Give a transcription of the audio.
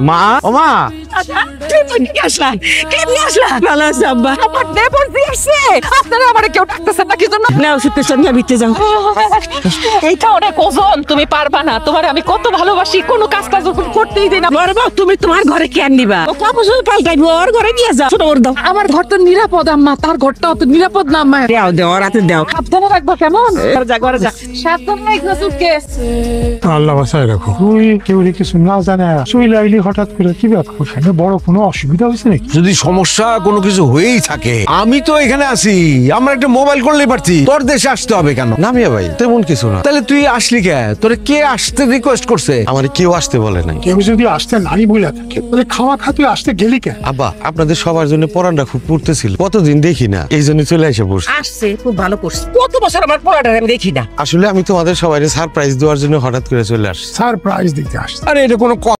মা ও মা এইটা অনেক ওজন, তুমি পারবা না। তোমার আমি কত ভালোবাসি, কোনো কাজ কাজ করতেই দিই না। তুমি তোমার ঘরে কেন নিবা? পাল্টাইবো, ওর ঘরে নিয়ে যাও। ছোট দাও। আমার ঘর তো নিরাপদ আম্মা, তার ঘরটা অত নিরাপদ না আম্মা। দেও দেও, রাতে দেও। সাবধানে রাখবো কেমন? যা ঘরে যা। সাবধানে রাখবো সুটকেস। আল্লাহ বাসায় রাখো। তুই কেউ কিছু না জানে চলে আইলি হঠাৎ করে, কি ব্যাপার? ওখানে বড় কোনো অসুবিধা হয়েছে নাকি? যদি সমস্যা কোনো কিছু হয়েই থাকে, আমি তো এখানে আছি। আমরা একটা মোবাইল করলেই পারছি। তোর দেশে আসতে হবে কেন? না মিয়া ভাই, তেমন কিছু না। তাহলে তুই আসলি কে? তোরে কে আসতে রিকোয়েস্ট করছে? আমার কেউ আসতে বলে নাই। কেউ যদি আসতে নাই বলে থাকে, তাহলে খাওয়া তুই আসতে গেলি কেন? আব্বা, আপনাদের সবার জন্য পরানটা খুব পড়তেছিল, কতদিন দেখি না, এই জন্য চলে এসে বসছি। আসছে, খুব ভালো করছে। কত বছর আমার পোলাটা আমি দেখি না। আসলে আমি তোমাদের সবাই সারপ্রাইজ দেওয়ার জন্য হঠাৎ করে চলে আসছি। সারপ্রাইজ দিতে আসছে। আরে এটা কোনো